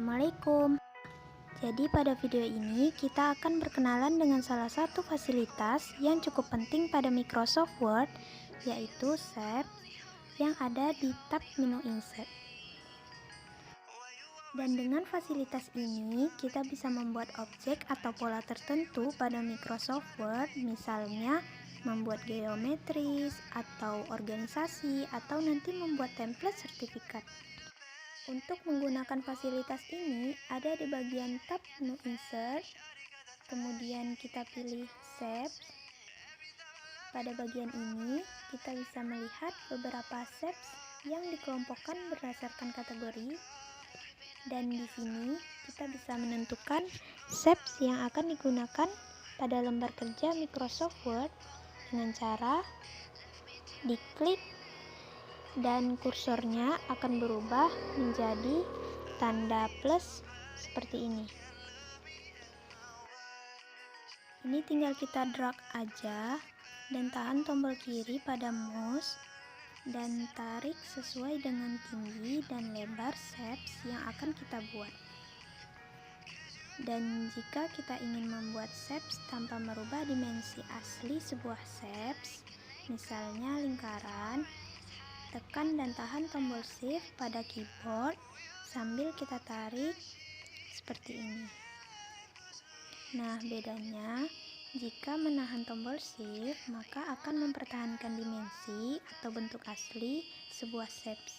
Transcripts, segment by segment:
Assalamualaikum. Jadi pada video ini kita akan berkenalan dengan salah satu fasilitas yang cukup penting pada Microsoft Word, yaitu Shapes yang ada di tab menu Insert. Dan dengan fasilitas ini kita bisa membuat objek atau pola tertentu pada Microsoft Word, misalnya membuat geometris atau organisasi atau nanti membuat template sertifikat. Untuk menggunakan fasilitas ini ada di bagian tab menu Insert, kemudian kita pilih Shapes. Pada bagian ini kita bisa melihat beberapa shapes yang dikelompokkan berdasarkan kategori, dan di sini kita bisa menentukan shapes yang akan digunakan pada lembar kerja Microsoft Word dengan cara diklik dan kursornya akan berubah menjadi tanda plus seperti ini. Ini tinggal kita drag aja dan tahan tombol kiri pada mouse dan tarik sesuai dengan tinggi dan lebar shapes yang akan kita buat. Dan jika kita ingin membuat shapes tanpa merubah dimensi asli sebuah shapes, misalnya lingkaran, tekan dan tahan tombol shift pada keyboard sambil kita tarik seperti ini. Nah, bedanya jika menahan tombol shift maka akan mempertahankan dimensi atau bentuk asli sebuah shapes.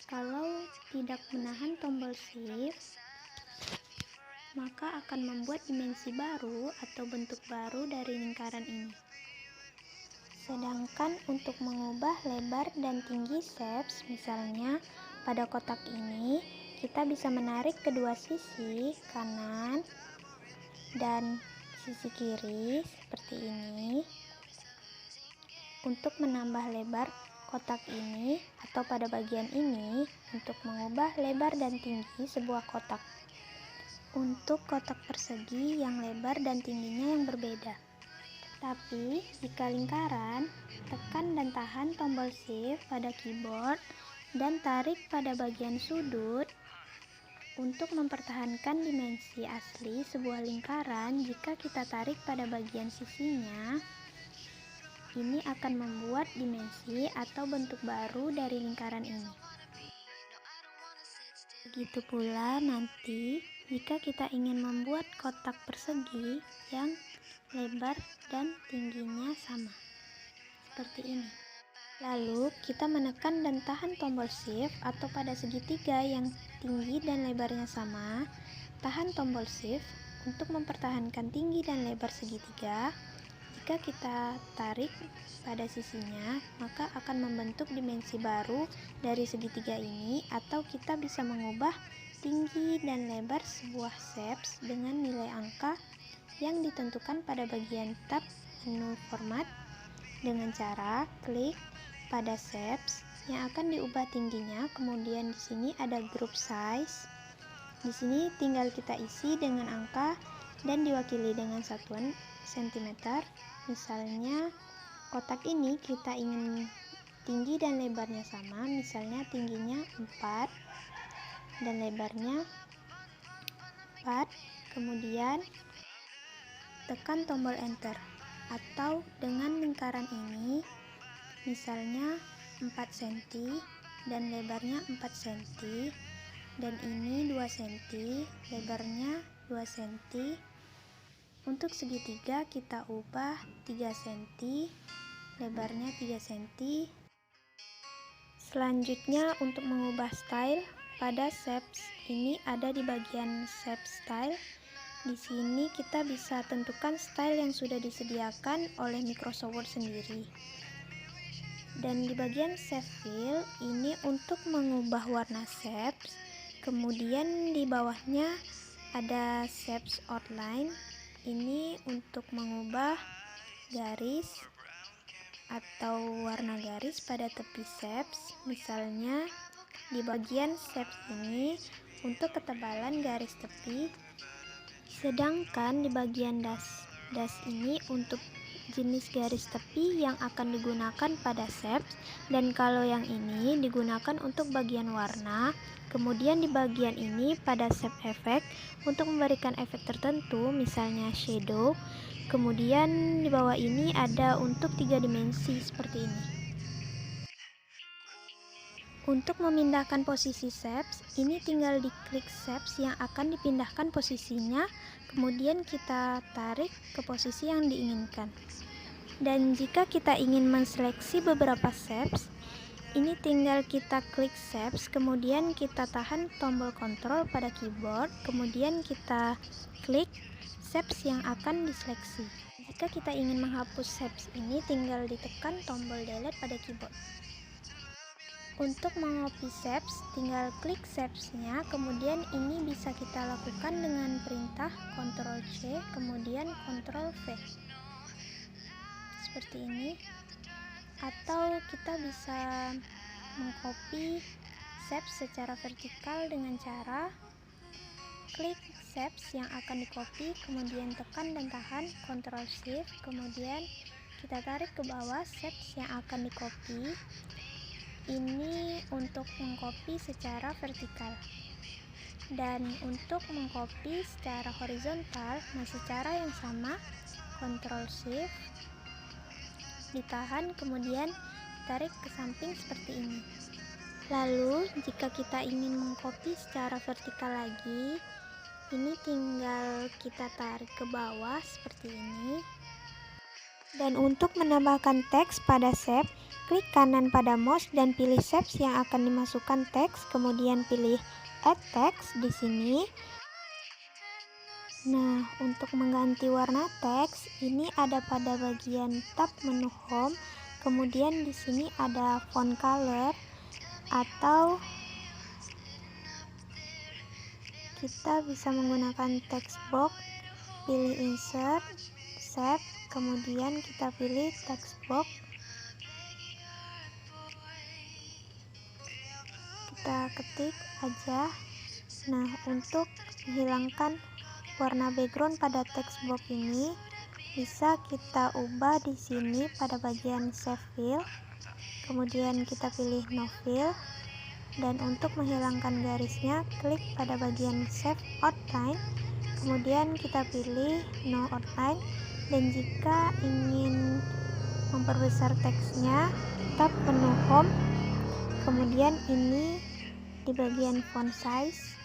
Kalau tidak menahan tombol shift maka akan membuat dimensi baru atau bentuk baru dari lingkaran ini. Sedangkan untuk mengubah lebar dan tinggi shapes, misalnya pada kotak ini, kita bisa menarik kedua sisi kanan dan sisi kiri seperti ini untuk menambah lebar kotak ini, atau pada bagian ini untuk mengubah lebar dan tinggi sebuah kotak. Untuk kotak persegi yang lebar dan tingginya yang berbeda. Tapi jika lingkaran, tekan dan tahan tombol shift pada keyboard dan tarik pada bagian sudut untuk mempertahankan dimensi asli sebuah lingkaran. Jika kita tarik pada bagian sisinya, ini akan membuat dimensi atau bentuk baru dari lingkaran ini. Begitu pula nanti jika kita ingin membuat kotak persegi yang lebar dan tingginya sama seperti ini. Lalu kita menekan dan tahan tombol shift, atau pada segitiga yang tinggi dan lebarnya sama, tahan tombol shift untuk mempertahankan tinggi dan lebar segitiga. Jika kita tarik pada sisinya maka akan membentuk dimensi baru dari segitiga ini, atau kita bisa mengubah tinggi dan lebar sebuah shapes dengan nilai angka yang ditentukan pada bagian tab menu format dengan cara klik pada shapes yang akan diubah tingginya. Kemudian di sini ada group size. Di sini tinggal kita isi dengan angka dan diwakili dengan satuan cm. Misalnya kotak ini kita ingin tinggi dan lebarnya sama, misalnya tingginya 4 dan lebarnya 4. Kemudian tekan tombol enter, atau dengan lingkaran ini misalnya 4 cm dan lebarnya 4 cm, dan ini 2 cm, lebarnya 2 cm. Untuk segitiga kita ubah 3 cm, lebarnya 3 cm. Selanjutnya untuk mengubah style pada shapes ini ada di bagian shape style. Di sini kita bisa tentukan style yang sudah disediakan oleh Microsoft Word sendiri. Dan di bagian shape fill ini untuk mengubah warna shapes. Kemudian di bawahnya ada shapes outline. Ini untuk mengubah garis atau warna garis pada tepi shapes. Misalnya di bagian shapes ini untuk ketebalan garis tepi. Sedangkan di bagian dash ini untuk jenis garis tepi yang akan digunakan pada shapes, dan kalau yang ini digunakan untuk bagian warna. Kemudian di bagian ini pada shape effect untuk memberikan efek tertentu, misalnya shadow. Kemudian di bawah ini ada untuk 3 dimensi seperti ini. Untuk memindahkan posisi shapes, ini tinggal diklik shapes yang akan dipindahkan posisinya, kemudian kita tarik ke posisi yang diinginkan. Dan jika kita ingin menseleksi beberapa shapes, ini tinggal kita klik shapes, kemudian kita tahan tombol kontrol pada keyboard, kemudian kita klik shapes yang akan diseleksi. Jika kita ingin menghapus shapes ini, tinggal ditekan tombol delete pada keyboard. Untuk mengcopy shapes, tinggal klik shapes-nya, kemudian ini bisa kita lakukan dengan perintah Ctrl+C, kemudian Ctrl+V. Seperti ini. Atau kita bisa mengcopy shapes secara vertikal dengan cara klik shapes yang akan di-copy, kemudian tekan dan tahan Ctrl+Shift, kemudian kita tarik ke bawah shapes yang akan di-copy. Ini untuk mengcopy secara vertikal. Dan untuk mengcopy secara horizontal, masih cara yang sama, Ctrl+Shift, ditahan, kemudian tarik ke samping seperti ini. Lalu jika kita ingin mengcopy secara vertikal lagi, ini tinggal kita tarik ke bawah seperti ini. Dan untuk menambahkan teks pada shape, klik kanan pada mouse dan pilih shapes yang akan dimasukkan teks, kemudian pilih add text di sini. Nah, untuk mengganti warna teks, ini ada pada bagian tab menu home, kemudian di sini ada font color, atau kita bisa menggunakan text box, pilih insert, shape, kemudian kita pilih text box. Kita ketik aja. Nah, untuk menghilangkan warna background pada text box ini bisa kita ubah di sini pada bagian save fill, kemudian kita pilih no fill, dan untuk menghilangkan garisnya klik pada bagian save outline, kemudian kita pilih no outline, dan jika ingin memperbesar teksnya tab menu home, kemudian ini di bagian font size.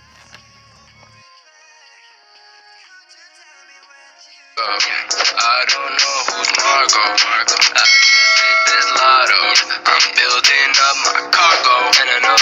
I don't know who's Marco. I just hit this lotto. I'm building up my